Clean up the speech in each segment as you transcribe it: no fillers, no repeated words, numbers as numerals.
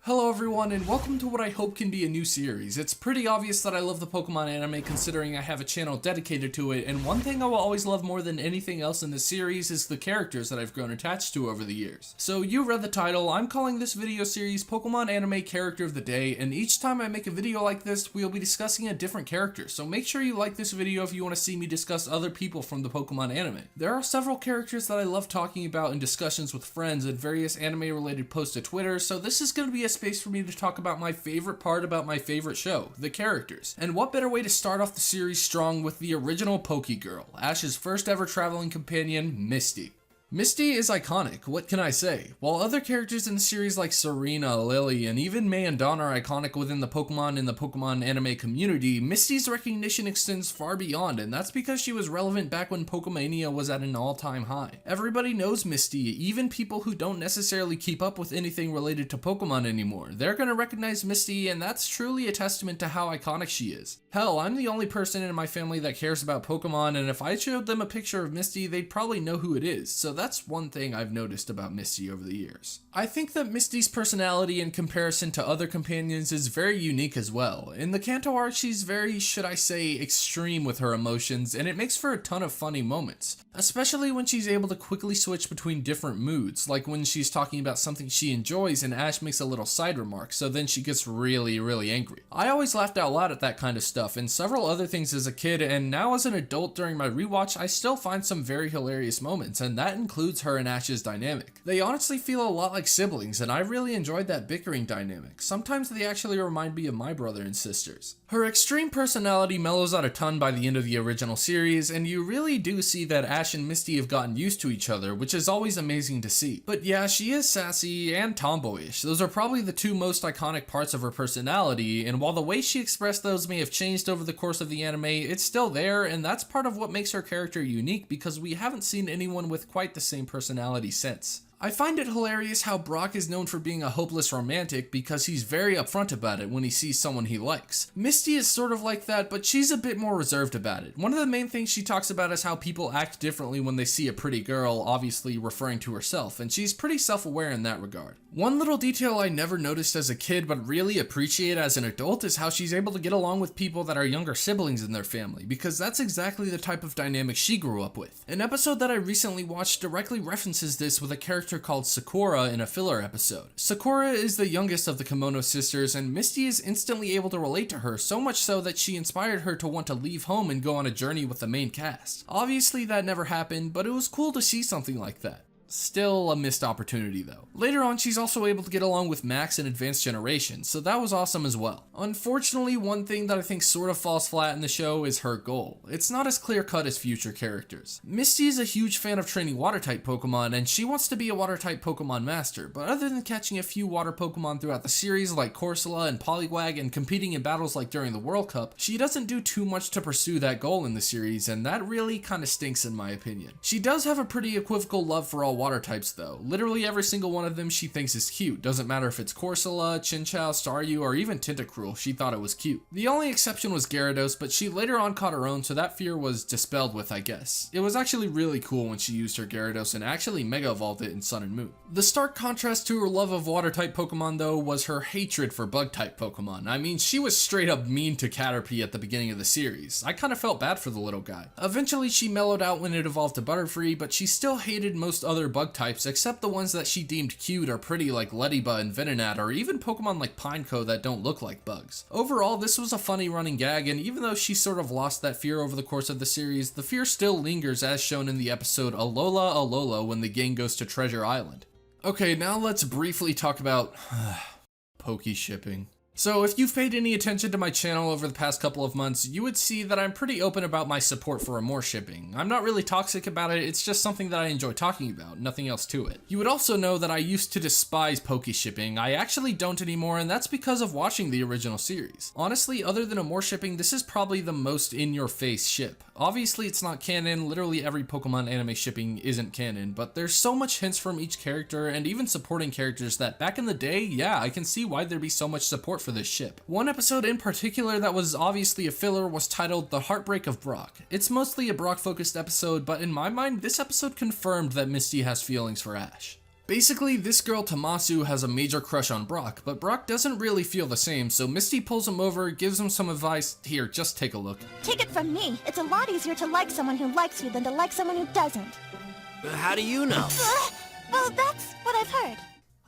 Hello everyone, and welcome to what I hope can be a new series. It's pretty obvious that I love the Pokemon anime considering I have a channel dedicated to it, and one thing I will always love more than anything else in this series is the characters that I've grown attached to over the years. So you read the title, I'm calling this video series Pokemon Anime Character of the Day, and each time I make a video like this, we'll be discussing a different character, so make sure you like this video if you want to see me discuss other people from the Pokemon anime. There are several characters that I love talking about in discussions with friends and various anime related posts to Twitter, so this is going to be a space for me to talk about my favorite part about my favorite show, the characters. And what better way to start off the series strong with the original Pokegirl, Ash's first ever traveling companion, Misty. Misty is iconic, what can I say? While other characters in the series like Serena, Lily, and even May and Dawn are iconic within the Pokemon and the Pokemon anime community, Misty's recognition extends far beyond, and that's because she was relevant back when Pokemania was at an all-time high. Everybody knows Misty, even people who don't necessarily keep up with anything related to Pokemon anymore. They're gonna recognize Misty, and that's truly a testament to how iconic she is. Hell, I'm the only person in my family that cares about Pokemon, and if I showed them a picture of Misty, they'd probably know who it is, so that's one thing I've noticed about Misty over the years. I think that Misty's personality in comparison to other companions is very unique as well. In the Kanto arc, she's very, should I say, extreme with her emotions, and it makes for a ton of funny moments. Especially when she's able to quickly switch between different moods, like when she's talking about something she enjoys and Ash makes a little side remark, so then she gets really angry. I always laughed out loud at that kind of stuff, and several other things as a kid, and now as an adult during my rewatch, I still find some very hilarious moments, and that includes her and Ash's dynamic. They honestly feel a lot like siblings, and I really enjoyed that bickering dynamic. Sometimes they actually remind me of my brother and sisters. Her extreme personality mellows out a ton by the end of the original series, and you really do see that Ash and Misty have gotten used to each other, which is always amazing to see. But yeah, she is sassy and tomboyish. Those are probably the two most iconic parts of her personality, and while the way she expressed those may have changed over the course of the anime, it's still there, and that's part of what makes her character unique because we haven't seen anyone with quite the same personality since. I find it hilarious how Brock is known for being a hopeless romantic because he's very upfront about it when he sees someone he likes. Misty is sort of like that, but she's a bit more reserved about it. One of the main things she talks about is how people act differently when they see a pretty girl, obviously referring to herself, and she's pretty self-aware in that regard. One little detail I never noticed as a kid but really appreciate as an adult is how she's able to get along with people that are younger siblings in their family, because that's exactly the type of dynamic she grew up with. An episode that I recently watched directly references this with a character called Sakura in a filler episode. Sakura is the youngest of the Kimono sisters, and Misty is instantly able to relate to her, so much so that she inspired her to want to leave home and go on a journey with the main cast. Obviously that never happened, but it was cool to see something like that. Still a missed opportunity though. Later on, she's also able to get along with Max in Advanced Generations, so that was awesome as well. Unfortunately, one thing that I think sort of falls flat in the show is her goal. It's not as clear-cut as future characters. Misty is a huge fan of training water-type Pokemon, and she wants to be a water-type Pokemon master, but other than catching a few water Pokemon throughout the series like Corsola and Poliwag and competing in battles like during the World Cup, she doesn't do too much to pursue that goal in the series, and that really kinda stinks in my opinion. She does have a pretty equivocal love for all water types though. Literally every single one of them she thinks is cute. Doesn't matter if it's Corsola, Chinchou, Staryu, or even Tentacruel, she thought it was cute. The only exception was Gyarados, but she later on caught her own, so that fear was dispelled with, I guess. It was actually really cool when she used her Gyarados and actually Mega Evolved it in Sun and Moon. The stark contrast to her love of water type Pokemon though was her hatred for bug type Pokemon. I mean, she was straight up mean to Caterpie at the beginning of the series. I kinda felt bad for the little guy. Eventually she mellowed out when it evolved to Butterfree, but she still hated most other bug types except the ones that she deemed cute or pretty like Leddyba and Venonat, or even Pokemon like Pineco that don't look like bugs. Overall, this was a funny running gag, and even though she sort of lost that fear over the course of the series, the fear still lingers as shown in the episode Alola Alola when the gang goes to Treasure Island. Okay, now let's briefly talk about Poke Shipping. So if you've paid any attention to my channel over the past couple of months, you would see that I'm pretty open about my support for more shipping. I'm not really toxic about it, it's just something that I enjoy talking about, nothing else to it. You would also know that I used to despise Poke Shipping. I actually don't anymore, and that's because of watching the original series. Honestly, other than Amore Shipping, this is probably the most in-your-face ship. Obviously it's not canon, literally every Pokemon anime shipping isn't canon, but there's so much hints from each character and even supporting characters that back in the day, yeah, I can see why there'd be so much support for this ship. One episode in particular that was obviously a filler was titled The Heartbreak of Brock. It's mostly a Brock focused episode, but in my mind, this episode confirmed that Misty has feelings for Ash. Basically, this girl Tamasu has a major crush on Brock, but Brock doesn't really feel the same, so Misty pulls him over, gives him some advice. Here, just take a look. Take it from me, it's a lot easier to like someone who likes you than to like someone who doesn't. How do you know? Well, that's what I've heard.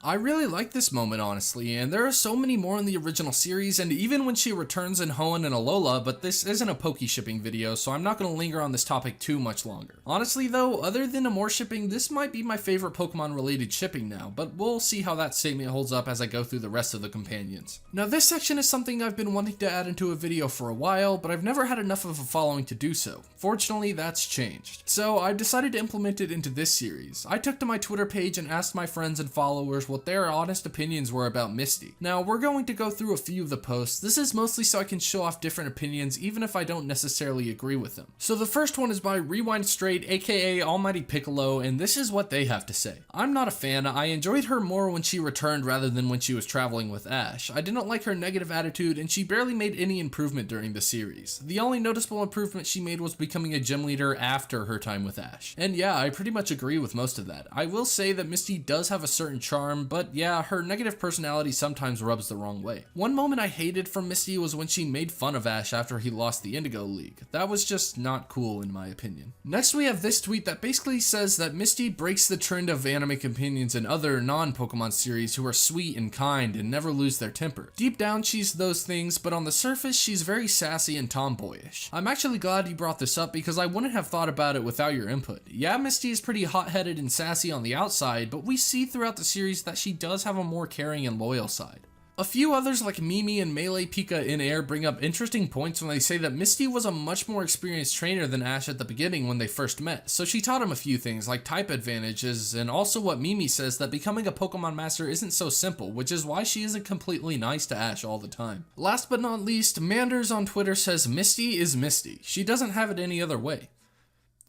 I really like this moment, honestly, and there are so many more in the original series, and even when she returns in Hoenn and Alola, but this isn't a Poke shipping video, so I'm not going to linger on this topic too much longer. Honestly though, other than Amore shipping, this might be my favorite Pokemon related shipping now, but we'll see how that statement holds up as I go through the rest of the companions. Now this section is something I've been wanting to add into a video for a while, but I've never had enough of a following to do so. Fortunately, that's changed. So I've decided to implement it into this series. I took to my Twitter page and asked my friends and followers what their honest opinions were about Misty. Now, we're going to go through a few of the posts. This is mostly so I can show off different opinions, even if I don't necessarily agree with them. So the first one is by Rewind Straight, aka Almighty Piccolo, and this is what they have to say. I'm not a fan. I enjoyed her more when she returned rather than when she was traveling with Ash. I didn't like her negative attitude, and she barely made any improvement during the series. The only noticeable improvement she made was becoming a gym leader after her time with Ash. And yeah, I pretty much agree with most of that. I will say that Misty does have a certain charm, but yeah, her negative personality sometimes rubs the wrong way. One moment I hated from Misty was when she made fun of Ash after he lost the Indigo League. That was just not cool in my opinion. Next we have this tweet that basically says that Misty breaks the trend of anime companions in other non-Pokemon series who are sweet and kind and never lose their temper. Deep down she's those things, but on the surface she's very sassy and tomboyish. I'm actually glad you brought this up because I wouldn't have thought about it without your input. Yeah, Misty is pretty hot-headed and sassy on the outside, but we see throughout the series that she does have a more caring and loyal side. A few others like Mimi and Melee Pika in Air bring up interesting points when they say that Misty was a much more experienced trainer than Ash at the beginning when they first met, so she taught him a few things like type advantages, and also what Mimi says that becoming a Pokemon Master isn't so simple, which is why she isn't completely nice to Ash all the time. Last but not least, Manders on Twitter says Misty is Misty. She doesn't have it any other way.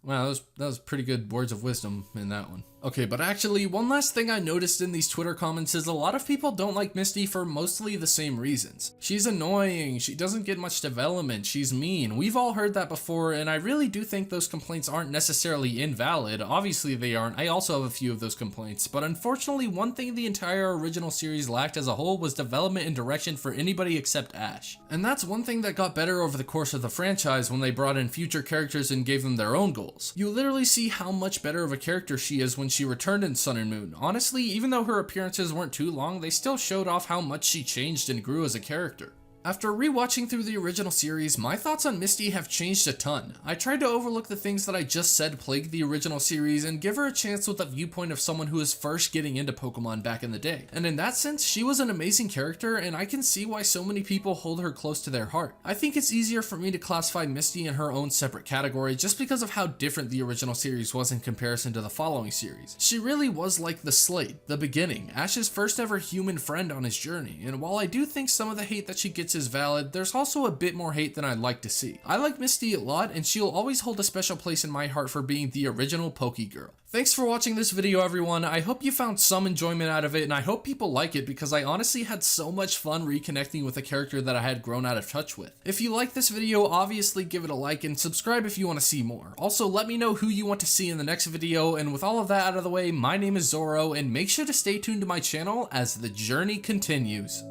Wow, that was pretty good words of wisdom in that one. Okay, but actually, one last thing I noticed in these Twitter comments is a lot of people don't like Misty for mostly the same reasons. She's annoying, she doesn't get much development, she's mean. We've all heard that before, and I really do think those complaints aren't necessarily invalid. Obviously they aren't. I also have a few of those complaints, but unfortunately one thing the entire original series lacked as a whole was development and direction for anybody except Ash. And that's one thing that got better over the course of the franchise when they brought in future characters and gave them their own goals. You literally see how much better of a character she is when she returned in Sun and Moon. Honestly, even though her appearances weren't too long, they still showed off how much she changed and grew as a character. After rewatching through the original series, my thoughts on Misty have changed a ton. I tried to overlook the things that I just said plagued the original series and give her a chance with the viewpoint of someone who was first getting into Pokemon back in the day. And in that sense, she was an amazing character, and I can see why so many people hold her close to their heart. I think it's easier for me to classify Misty in her own separate category just because of how different the original series was in comparison to the following series. She really was like the Slate, the beginning, Ash's first ever human friend on his journey, and while I do think some of the hate that she gets is valid, there's also a bit more hate than I'd like to see. I like Misty a lot, and she'll always hold a special place in my heart for being the original Poke Girl. Thanks for watching this video, everyone. I hope you found some enjoyment out of it, and I hope people like it because I honestly had so much fun reconnecting with a character that I had grown out of touch with. If you like this video, obviously give it a like and subscribe if you want to see more. Also, let me know who you want to see in the next video, and with all of that out of the way, my name is Zoro, and make sure to stay tuned to my channel as the journey continues.